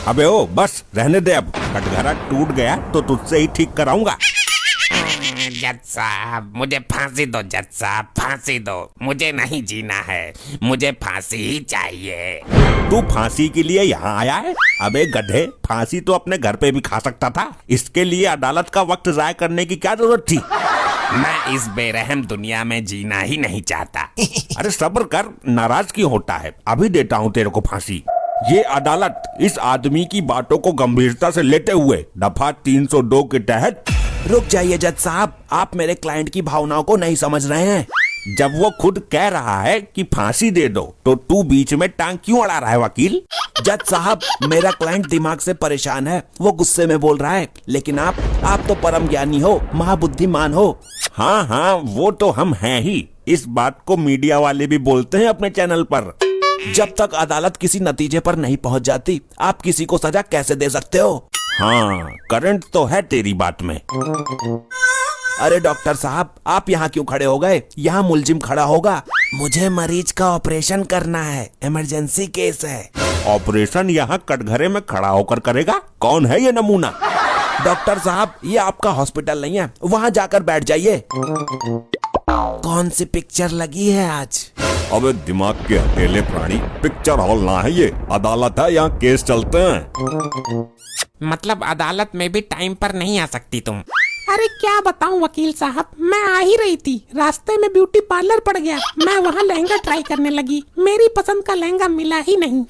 अबे ओ बस रहने दे, अब कटघरा टूट गया तो तुझसे ही ठीक कराऊंगा। जज साहब मुझे फांसी दो, जज साहब फांसी दो, मुझे नहीं जीना है, मुझे फांसी ही चाहिए। तू फांसी के लिए यहाँ आया है? अबे गधे, फांसी तो अपने घर पे भी खा सकता था, इसके लिए अदालत का वक्त जाया करने की क्या जरूरत थी? मैं इस बेरहम दुनिया में जीना ही नहीं चाहता। अरे सब्र कर, नाराज क्यों होता है? अभी देता हूँ तेरे को फांसी। ये अदालत इस आदमी की बातों को गंभीरता से लेते हुए दफा 302 के तहत। रुक जाइए जज साहब, आप मेरे क्लाइंट की भावनाओं को नहीं समझ रहे हैं। जब वो खुद कह रहा है कि फांसी दे दो तो तू बीच में टांग क्यों अड़ा रहा है वकील? जज साहब, मेरा क्लाइंट दिमाग से परेशान है, वो गुस्से में बोल रहा है, लेकिन आप तो परम ज्ञानी हो, महाबुद्धिमान हो। हाँ हाँ, वो तो हम हैं ही। इस बात को मीडिया वाले भी बोलते हैं अपने चैनल पर। जब तक अदालत किसी नतीजे पर नहीं पहुंच जाती, आप किसी को सजा कैसे दे सकते हो? हाँ, करंट तो है तेरी बात में। अरे डॉक्टर साहब, आप यहाँ क्यों खड़े हो गए? यहाँ मुलजिम खड़ा होगा। मुझे मरीज का ऑपरेशन करना है, इमरजेंसी केस है। ऑपरेशन यहाँ कटघरे में खड़ा होकर करेगा? कौन है ये नमूना? डॉक्टर साहब, ये आपका हॉस्पिटल नहीं है, वहाँ जाकर बैठ जाइए। कौन सी पिक्चर लगी है आज? अबे दिमाग के अकेले प्राणी, पिक्चर हॉल ना है ये, अदालत है, यहाँ केस चलते हैं। मतलब अदालत में भी टाइम पर नहीं आ सकती तुम? अरे क्या बताऊं वकील साहब, मैं आ ही रही थी, रास्ते में ब्यूटी पार्लर पड़ गया, मैं वहाँ लहंगा ट्राई करने लगी, मेरी पसंद का लहंगा मिला ही नहीं।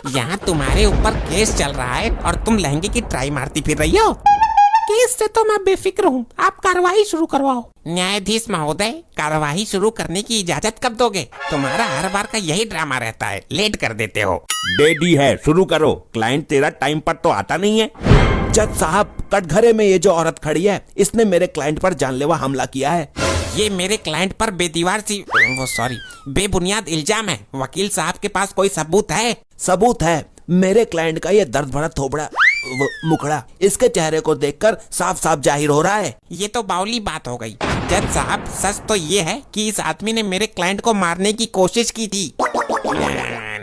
यहाँ तुम्हारे ऊपर केस चल रहा है और तुम लहंगे की ट्राई मारती फिर रही हो? केस से तो मैं बेफिक्र हूँ, आप कार्रवाई शुरू करवाओ। न्यायाधीश महोदय, कार्यवाही शुरू करने की इजाजत कब दोगे? तुम्हारा हर बार का यही ड्रामा रहता है, लेट कर देते हो। दे दी है, शुरू करो। क्लाइंट तेरा टाइम पर तो आता नहीं है। जज साहब, कटघरे में ये जो औरत खड़ी है, इसने मेरे क्लाइंट पर जानलेवा हमला किया है। ये मेरे क्लाइंट पर बेबुनियाद इल्जाम है। वकील साहब के पास कोई सबूत है? सबूत है, मेरे क्लाइंट का ये दर्द भरा थोबड़ा मुखड़ा इसके चेहरे को देखकर साफ साफ जाहिर हो रहा है। ये तो बावली बात हो गई। जज साहब, सच तो ये है कि इस आदमी ने मेरे क्लाइंट को मारने की कोशिश की थी।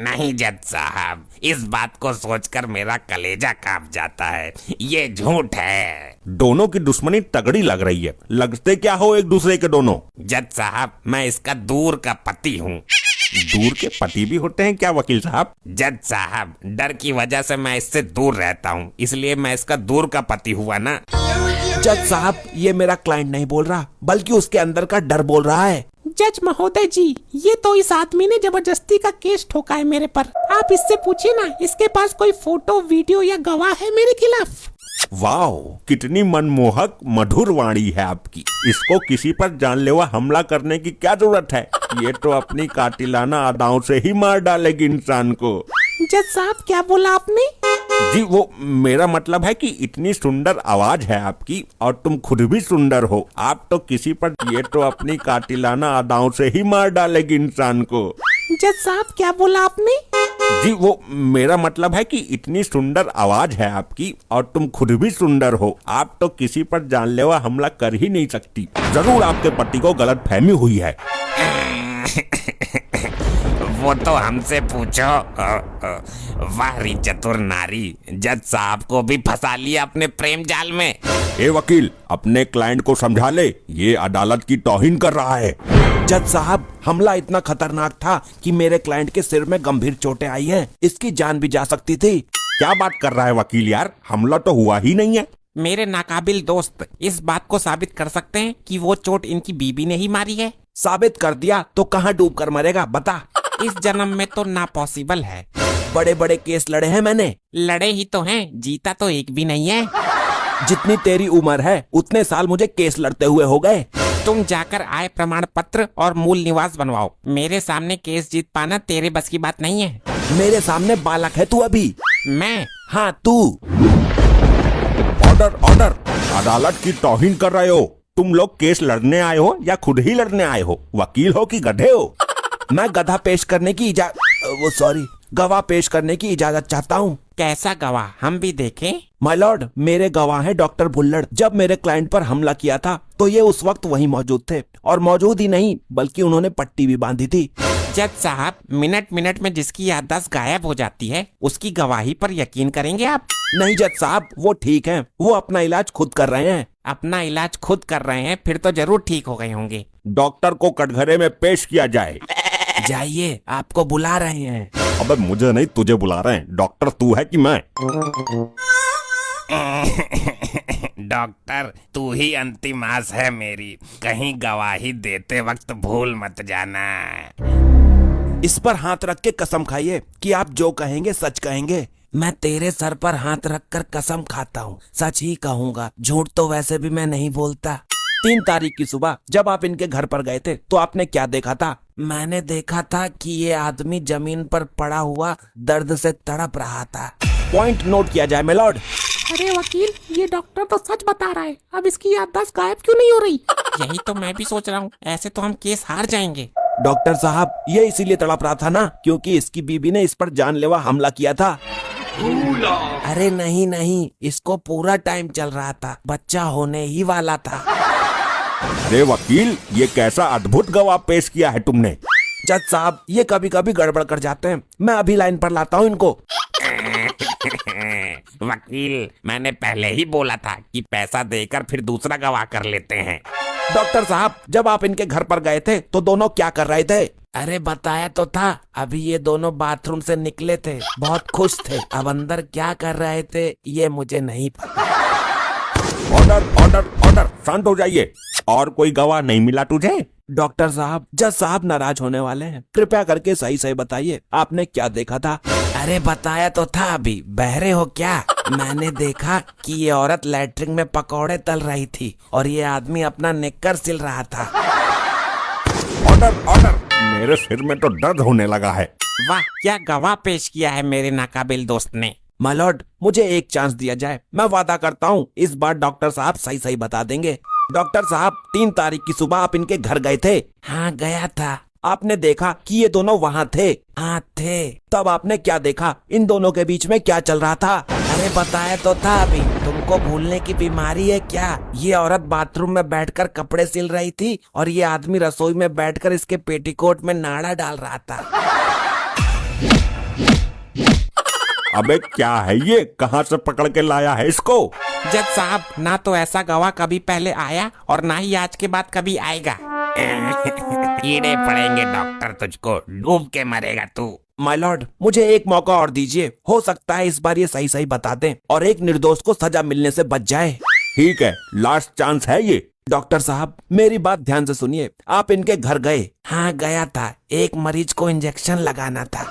नहीं जज साहब, इस बात को सोचकर मेरा कलेजा कांप जाता है, ये झूठ है। दोनों की दुश्मनी तगड़ी लग रही है, लगते क्या हो एक दूसरे के दोनों? जज साहब, मैं इसका दूर का पति हूँ। दूर के पति भी होते हैं क्या वकील साहब? जज साहब, डर की वजह से मैं इससे दूर रहता हूँ, इसलिए मैं इसका दूर का पति हुआ ना। जज साहब, ये मेरा क्लाइंट नहीं बोल रहा, बल्कि उसके अंदर का डर बोल रहा है। जज महोदय जी, ये तो इस आदमी ने जबरदस्ती का केस ठोका है मेरे पर। आप इससे पूछिए ना, इसके पास कोई फोटो, वीडियो या गवाह है मेरे खिलाफ? वाह, कितनी मनमोहक मधुर वाणी है आपकी। इसको किसी पर जानलेवा हमला करने की क्या जरूरत है? ये तो अपनी कातिलाना अदाओं से ही मार डालेगी इंसान को। जज साहब, क्या बोला आपने? जी वो मेरा मतलब है कि इतनी सुंदर आवाज है आपकी और तुम खुद भी सुंदर हो। आप तो किसी पर, ये तो अपनी कातिलाना अदाओं से ही मार डालेगी इंसान को। जज साहब, क्या बोला आपने? जी वो मेरा मतलब है कि इतनी सुंदर आवाज है आपकी और तुम खुद भी सुंदर हो। आप तो किसी पर जानलेवा हमला कर ही नहीं सकती। जरूर आपके पति को गलत फहमी हुई है। वो तो हमसे पूछो। वाह री चतुर नारी, जज साहब को भी फंसा लिया अपने प्रेम जाल में। ए वकील, अपने क्लाइंट को समझा ले, ये अदालत की तौहीन कर रहा है। जज साहब, हमला इतना खतरनाक था कि मेरे क्लाइंट के सिर में गंभीर चोटें आई हैं, इसकी जान भी जा सकती थी। क्या बात कर रहा है वकील यार, हमला तो हुआ ही नहीं है। मेरे नाकाबिल दोस्त इस बात को साबित कर सकते हैं कि वो चोट इनकी बीबी ने ही मारी है। साबित कर दिया तो कहाँ डूब कर मरेगा, बता। इस जन्म में तो ना पॉसिबल है। बड़े बड़े केस लड़े हैं मैंने। लड़े ही तो हैं, जीता तो एक भी नहीं है। जितनी तेरी उम्र है उतने साल मुझे केस लड़ते हुए हो गए। तुम जाकर आय प्रमाण पत्र और मूल निवास बनवाओ। मेरे सामने केस जीत पाना तेरे बस की बात नहीं है। मेरे सामने बालक है तू अभी। मैं? हाँ तू। ऑर्डर ऑर्डर, अदालत की तौहीन कर रहे हो। तुम लोग केस लड़ने आए हो या खुद ही लड़ने आए हो? वकील हो कि गधे हो? मैं गधा पेश करने की गवाह पेश करने की इजाजत चाहता हूँ। कैसा गवाह, हम भी देखें? माय लॉर्ड, मेरे गवाह हैं डॉक्टर भुल्लड़। जब मेरे क्लाइंट पर हमला किया था तो ये उस वक्त वहीं मौजूद थे, और मौजूद ही नहीं बल्कि उन्होंने पट्टी भी बांधी थी। जज साहब, मिनट मिनट में जिसकी याददाश्त गायब हो जाती है उसकी गवाही पर यकीन करेंगे आप? नहीं जज साहब, वो ठीक हैं, वो अपना इलाज खुद कर रहे हैं। अपना इलाज खुद कर रहे हैं, फिर तो जरूर ठीक हो गए होंगे। डॉक्टर को कटघरे में पेश किया जाए। जाइए, आपको बुला रहे हैं। अबे मुझे नहीं, तुझे बुला रहे हैं। डॉक्टर तू है कि मैं? डॉक्टर, तू ही अंतिम आस है मेरी, कहीं गवाही देते वक्त भूल मत जाना। इस पर हाथ रख के कसम खाइए कि आप जो कहेंगे सच कहेंगे। मैं तेरे सर पर हाथ रखकर कसम खाता हूँ, सच ही कहूँगा, झूठ तो वैसे भी मैं नहीं बोलता। 3 तारीख की सुबह जब आप इनके घर पर गए थे तो आपने क्या देखा था? मैंने देखा था कि ये आदमी जमीन पर पड़ा हुआ दर्द से तड़प रहा था। पॉइंट नोट किया जाए मिलॉर्ड। अरे वकील, ये डॉक्टर तो सच बता रहा है, अब इसकी याददाश्त गायब क्यों नहीं हो रही? यही तो मैं भी सोच रहा हूँ, ऐसे तो हम केस हार जाएंगे। डॉक्टर साहब, ये इसीलिए तड़प रहा था ना क्योंकि इसकी बीबी ने इस पर जानलेवा हमला किया था। अरे नहीं नहीं, इसको पूरा टाइम चल रहा था, बच्चा होने ही वाला था। अरे वकील, ये कैसा अद्भुत गवाह पेश किया है तुमने। जज साहब, ये कभी कभी गड़बड़ कर जाते हैं, मैं अभी लाइन पर लाता हूँ इनको। वकील, मैंने पहले ही बोला था कि पैसा देकर फिर दूसरा गवाह कर लेते हैं। डॉक्टर साहब, जब आप इनके घर पर गए थे तो दोनों क्या कर रहे थे? अरे बताया तो था, अभी ये दोनों बाथरूम से निकले थे, बहुत खुश थे। अब अंदर क्या कर रहे थे ये मुझे नहीं पता। ऑर्डर ऑर्डर ऑर्डर, शांत हो जाइए। और कोई गवाह नहीं मिला तुझे? डॉक्टर साहब, जज साहब नाराज होने वाले हैं, कृपया करके सही सही बताइए, आपने क्या देखा था? अरे बताया तो था अभी, बहरे हो क्या? मैंने देखा कि ये औरत लैट्रिन में पकौड़े तल रही थी और ये आदमी अपना निक्कर सिल रहा था। ऑर्डर ऑर्डर, मेरे सिर में तो दर्द होने लगा है। वाह, क्या गवाह पेश किया है मेरे नाकाबिल दोस्त ने। माय लॉर्ड, मुझे एक चांस दिया जाए, मैं वादा करता हूँ इस बार डॉक्टर साहब सही सही बता देंगे। डॉक्टर साहब, 3 तारीख की सुबह आप इनके घर गए थे? हाँ गया था। आपने देखा कि ये दोनों वहाँ थे? हाँ थे। तब आपने क्या देखा? इन दोनों के बीच में क्या चल रहा था? अरे बताया तो था अभी, तुमको भूलने की बीमारी है क्या? ये औरत बाथरूम में बैठकर कपड़े सिल रही थी और ये आदमी रसोई में बैठकर इसके पेटीकोट में नाड़ा डाल रहा था। अबे क्या है ये, कहाँ से पकड़ के लाया है इसको? जज साहब, ना तो ऐसा गवाह कभी पहले आया और ना ही आज के बाद कभी आएगा। कीड़े पड़ेंगे डॉक्टर, तुझको डूब के मरेगा तू। माय लॉर्ड, मुझे एक मौका और दीजिए, हो सकता है इस बार ये सही सही बता दें और एक निर्दोष को सजा मिलने से बच जाए। ठीक है, लास्ट चांस है ये। डॉक्टर साहब, मेरी बात ध्यान से सुनिए, आप इनके घर गए? हाँ गया था, एक मरीज को इंजेक्शन लगाना था।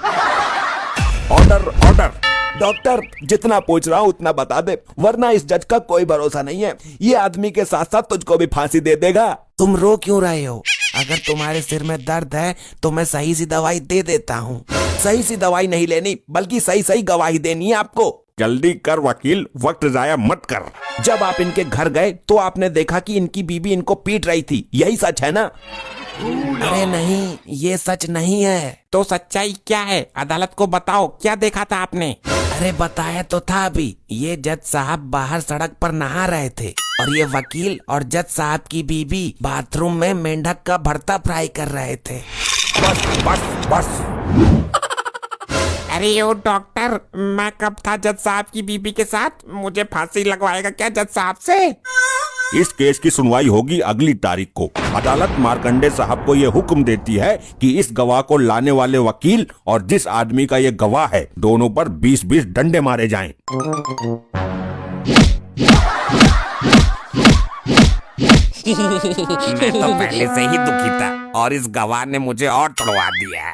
Order order. डॉक्टर, जितना पूछ रहा हूँ उतना बता दे, वरना इस जज का कोई भरोसा नहीं है, ये आदमी के साथ साथ तुझको भी फांसी दे देगा। तुम रो क्यों रहे हो? अगर तुम्हारे सिर में दर्द है तो मैं सही सी दवाई दे देता हूँ। सही सी दवाई नहीं लेनी, बल्कि सही सही गवाही देनी है आपको। जल्दी कर वकील, वक्त जाया मत कर। जब आप इनके घर गए तो आपने देखा कि इनकी बीबी इनको पीट रही थी, यही सच है ना? अरे नहीं, ये सच नहीं है। तो सच्चाई क्या है? अदालत को बताओ, क्या देखा था आपने? अरे बताया तो था अभी, ये जज साहब बाहर सड़क पर नहा रहे थे और ये वकील और जज साहब की बीबी बाथरूम में मेंढक का भरता फ्राई कर रहे थे। बस बस बस। अरे ओ डॉक्टर, मैं कब था जज साहब की बीबी के साथ? मुझे फांसी लगवाएगा क्या जज साहब से? इस केस की सुनवाई होगी अगली तारीख को। अदालत मार्कंडे साहब को ये हुक्म देती है कि इस गवाह को लाने वाले वकील और जिस आदमी का ये गवाह है, दोनों पर 20-20 डंडे मारे जाएं। मैं तो पहले से ही दुखी था और इस गवाह ने मुझे और तड़वा दिया।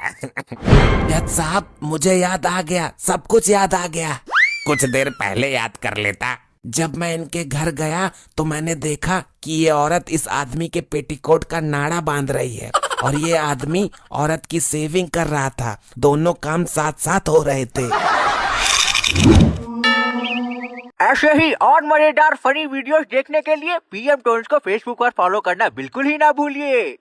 जज साहब, मुझे याद आ गया, सब कुछ याद आ गया। कुछ देर पहले याद कर लेता। जब मैं इनके घर गया तो मैंने देखा कि ये औरत इस आदमी के पेटीकोट का नाड़ा बांध रही है और ये आदमी औरत की सेविंग कर रहा था। दोनों काम साथ साथ हो रहे थे। ऐसे ही और मजेदार फनी वीडियोस देखने के लिए पीएम टोन्स को फेसबुक पर फॉलो करना बिल्कुल ही ना भूलिए।